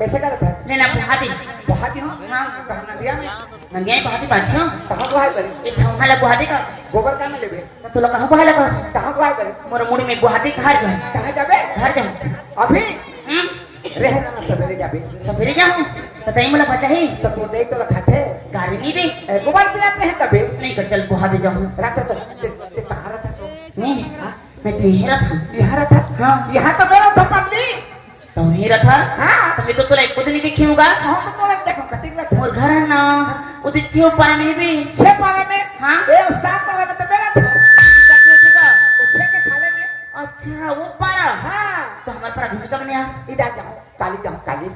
कैसे करत है लेना बुहाती बुहाती हो हाँ कहा नदिया में नंगे बुहाती बाछियो कहाँ बुहाई करे ये छौहा ला बुहाती का गोबर का में लेबे तो लोग कहां बुहा लगा कहाँ बुहाई करे मोर मुड़ी में बुहाती घर जा कहाँ जाबे घर जा अभी हम रह ना सवेरे जाबे सवेरे जाऊं तो तई मला बचा ही तो तू देख तो रखाते गाड़ी नहीं दे गोबर पिलाते हैं कभी नहीं कर चल बुहा दे जाऊं रात तो ते कहाँ रहता सो नहीं मैं तो यही रहा था यहाँ रहता हाँ यहाँ तो मेरा था पगली तो यही रहा था हाँ तो मैं तो तुला एक दिन नहीं देखी होगा हम तो तोरा देखो कटिंग रहता मोर घर है ना उधर चियो पारा में भी 6 पारा में हाँ ए 7 पारा में तो मेरा था वो 6 के खाले में अच्छा वो पारा हाँ तो हमारे पारा घूमने का बने आज इधर जाओ काली जाओ काली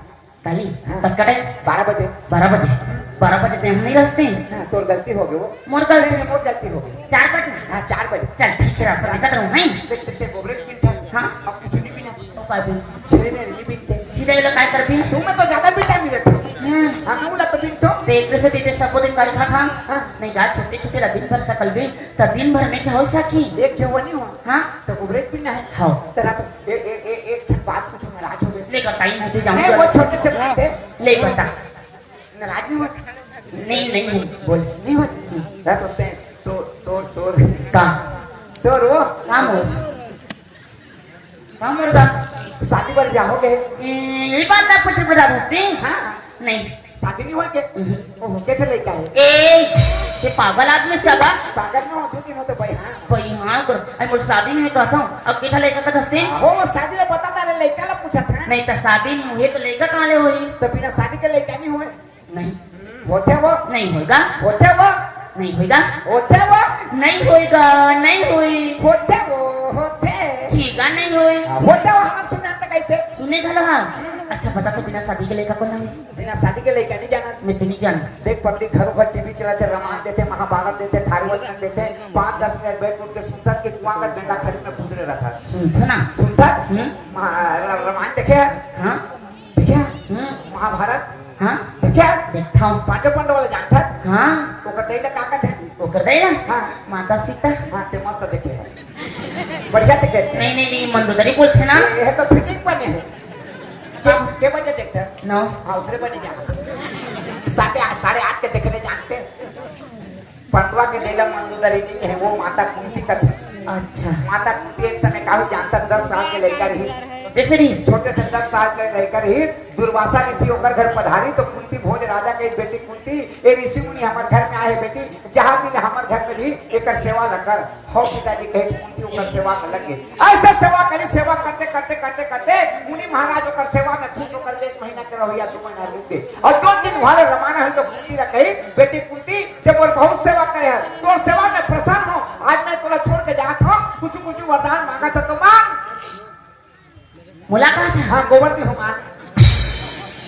काली हाँ। तब कटे 12 बजे 12 बजे ते हम नहीं रस्ते हाँ तोर गलती हो गई वो मोर गलती मोर गलती हो गई 4 बजे हाँ 4 बजे चल ठीक है रास्ता निकल रहा हूँ हैं देख देख गोबरेज पिनता हाँ अब कुछ नहीं पिना तो काय भी छेरे ने रिली पिनते सीधा ये लोग काय कर भी तू में तो ज्यादा पिटा मिले थे हैं हम उला तो पिनतो ते एक से देते सब दिन कर खा खा हाँ नहीं गा छोटे छोटे दिन भर सकल भी तो दिन भर में क्या हो सकी एक जवानी हो हाँ तो गोबरेज पिनना है हाँ तेरा तो एक बात कुछ नाराज हो गए लेकर टाइम होते नहीं वो जाऊँ छोटे से बात है ले बता नाराज नहीं हो नहीं हूँ बोल नहीं हो रात होते हैं तो का तो रो काम हो काम होगा शादी पर ब्याह हो गए ये बात ना कुछ बता दोस्ती हाँ नहीं शादी नहीं हो के ओ कैसे लड़का है ए ये पागल आदमी से का पागल ना हो तू कि तो भाई हाँ भाई हाँ कर अरे मोर शादी नहीं कहता हूँ अब केठा लेकर का दस्ते हो शादी ले बता था लड़का ला पूछा था नहीं तो शादी नहीं हुई तो लेकर कहाँ ले हुई तो बिना शादी के लड़का नहीं हुए नहीं होते वो नहीं होगा होते वो नहीं होगा होते वो नहीं होएगा नहीं हुई होते वो होते ठीक है नहीं हुई होते वो हम सुना था कैसे सुने गलो हाँ अच्छा बता तो बिना शादी के लेकर कौन है बिना शादी के लड़का नहीं जाना मैं तो नहीं जाना देख पब्लिक घरों घर टीवी चलाते रामायण देते महाभारत देते भागवत देते 5-10 मिनट बैठ उठ के सुनता कि कुआं का डंडा खरीद में गुजरे रहा था सुनता ना सुनता हम्म रामायण देखे हाँ देखे हम्म महाभारत हाँ देखे देखता हूँ 5 पांडव वाले जानता हाँ वो कहते हैं काका थे वो कर दे ना हाँ माता सीता हाँ ते मस्त देखे हैं बढ़िया देखे थे नहीं मंदोदरी बोलते ना ये तो फिटिंग बने हैं के बजे देखते हैं 9 हाँ उतरे बजे जाना 8:30 के देखने जानते पंडवा के देला मंदोदरी जी है वो माता कुंती का थे अच्छा माता कुंती एक समय काफी जानता 10 साल के लेकर ही जैसे नहीं छोटे से 10 साल के लेकर ही दुर्वासा ऋषि होकर घर पधारी तो कुंती भोज राजा के बेटी कुंती ए ऋषि मुनि हमारे घर में आए बेटी जहाँ दिन हमारे घर में भी एक सेवा लगकर हो पिताजी कहे कुंती होकर सेवा में लगे ऐसे सेवा करी सेवा करते मुनि महाराज होकर सेवा में खुश होकर 1 महीना के रहो या 2 महीना रुक गए और 2 दिन वाले रवाना है तो कुंती ने कही बेटी कुंती जब और बहुत सेवा करे तो सेवा में प्रसन्न हो आज मैं तोला छोड़ के जाता हूँ कुछ वरदान मांगा था तो मांग मुलाकात है हाँ गोबर की हुमान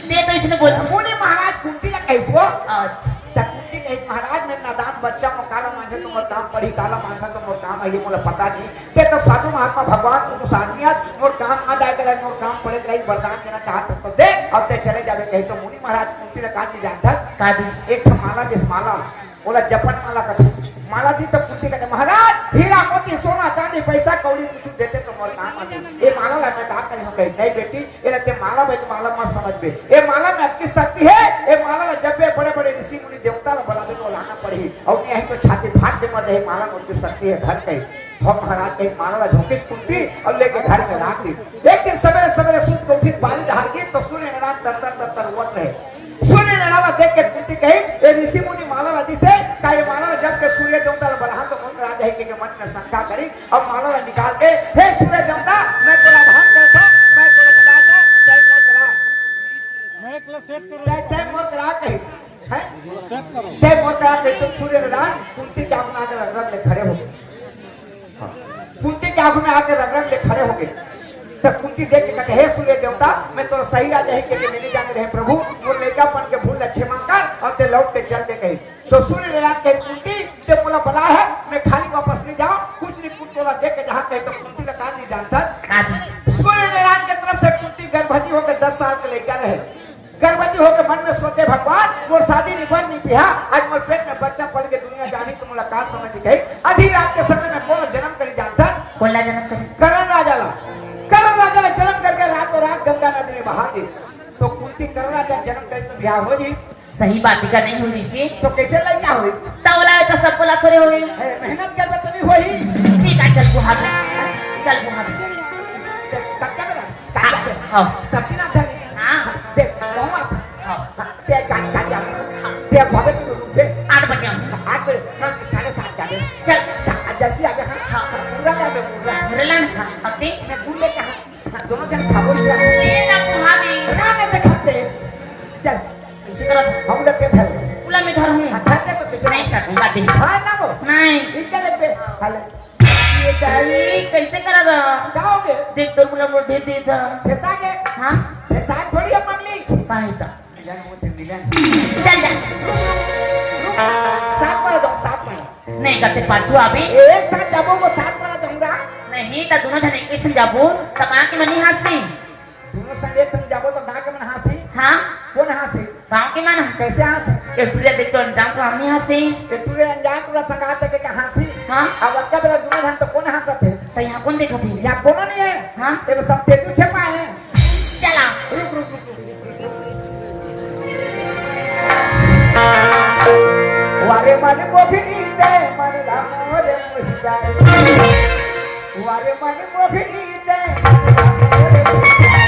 दे तो इसने बोल मुनि महाराज कुंती ने कैसे अच्छा कुंती ने महाराज में नादान बच्चा मो काला मांगे तो मोर काम पढ़ी काला मांगा तो मोर काम है ये मोला पता नहीं ते तो साधु महात्मा भगवान को साधनियत मोर काम आ जाए गला मोर काम पड़े गई वरदान देना चाहत तो दे और ते चले जावे कहीं तो मुनि महाराज कुंती ने कहा जानता कादी एक माला जिस माला बोला जपन माला का माला दी तो कुंती कहते महाराज हीरा मोती सोना चांदी पैसा कौड़ी कुछ देते तो मोर काम आते ये माला ला मैं कहा करी हो कहीं नहीं बेटी ये लगते माला भाई माला मत समझ बे ये माला में अति शक्ति है ये माला ला जब बड़े बड़े ऋषि मुनि देवता ला बुलावे तो लाना पड़ी और यही तो छाती भाग दे मत है माला में उनकी शक्ति है घर कहीं हम महाराज कहीं माला ला झोंके कुंती और लेके घर में राख दी एक दिन सवेरे सूत को उठित बारी धार की तो सूर्य नारायण तर हुआ रहे सूर्य नारायण देख के कुंती कही ये ऋषि मुनि माला नदी से का ये माला जब के सूर्य देवता बढ़ा तो मन राजा है कि मन में शंका करी और माला निकाल के हे सूर्य देवता मैं तेरा ध्यान करता मैं तेरे बुलाता जय मोर करा मैं क्लब सेट करो जय मोर करा कही है सेट करो जय मोर करा कही तो सूर्य नारायण कुंती के आंख में आकर रंग में खड़े हो गए कुंती के आंख में आकर रंग में खड़े हो गए तब कुंती देख के कहते हे सूर्य देवता मैं तो सही राजा है कि मेरे जाने रहे प्रभु और लड़कापन के भूल क्षमा कर और ते लौट के चल दे कही तो सूर्य नारायण कहे कुंती ते बोला बला है मैं खाली वापस नहीं जाऊं कुछ नहीं कुछ बोला देख के जहां कहे तो कुंती ने कहा नहीं जानता सूर्य नारायण की तरफ से कुंती गर्भवती होकर 10 साल के लड़का रहे गर्भवती होकर मन में सोचे भगवान वो शादी निभर नहीं पिया आज मोर पेट में बच्चा पल के दुनिया जानी तो मुलाकात समझ गई आधी रात के समय में कौन जन्म करी जानता कौन ला जन्म करण राजा ने जन्म करके रातों रात गंगा नदी में बहा दी तो कुत्ती करला जब जन्म करे तो ब्याह हो जी सही बात का नहीं हुई ऋषि तो कैसे लड़का होई तवला है तो सब बोला थोड़े हुई मेहनत करता तो नहीं होई ठीक है चल बुहा दे चल बुहा दे कच्चा करा हाँ सब्जी ना था हाँ देख कौन ते गाड़ी गाड़ी आ ते भावे के रूप में 8 बजे आऊंगी 8 बजे हाँ 7:30 जावे चल जल्दी आ जा हाँ पूरा जावे पूरा रेलन अति मैं दूध लेके हाँ दोनों जन खाओ ले ना बुहा दे ना नहीं दिखाते चल इसी तरह हम लोग के घर पुला में धर हूँ खाते को किसी नहीं सकूंगा दे हाँ ना वो नहीं इनके लग पे हाल ये गाड़ी कैसे करेगा जाओगे देख तो पुला मोड़ दे दे था फैसा के हाँ फैसा थोड़ी है मंगली पाई था मिलन वो थे मिलन चल जा 7 पर दो 7 पर नहीं करते पाछू अभी एक साथ जाबो वो 7 पर जाऊंगा नहीं तो दोनों जने एक संग जाबो तो कहाँ की मनी हाथी दोनों संग एक संग जाबो तो गांव के मन हंसी हाँ कौन हंसी गाँव की मन कैसे हंसी एक पुलिया देख तो अंजाम तो हमनी हंसी ये पूरे अनजान पूरा संगा तक के हंसी हाँ अब अक्का बेला दोनों धन तो कौन हंसते तो यहाँ कौन देखा थी या कोनो नहीं है हाँ ये सब तेतु छपा है चला रुक रुक रुक वारे माने मोहिनी दे मन राम रे मुस्कान वारे माने मोहिनी दे मन राम रे मुस्कान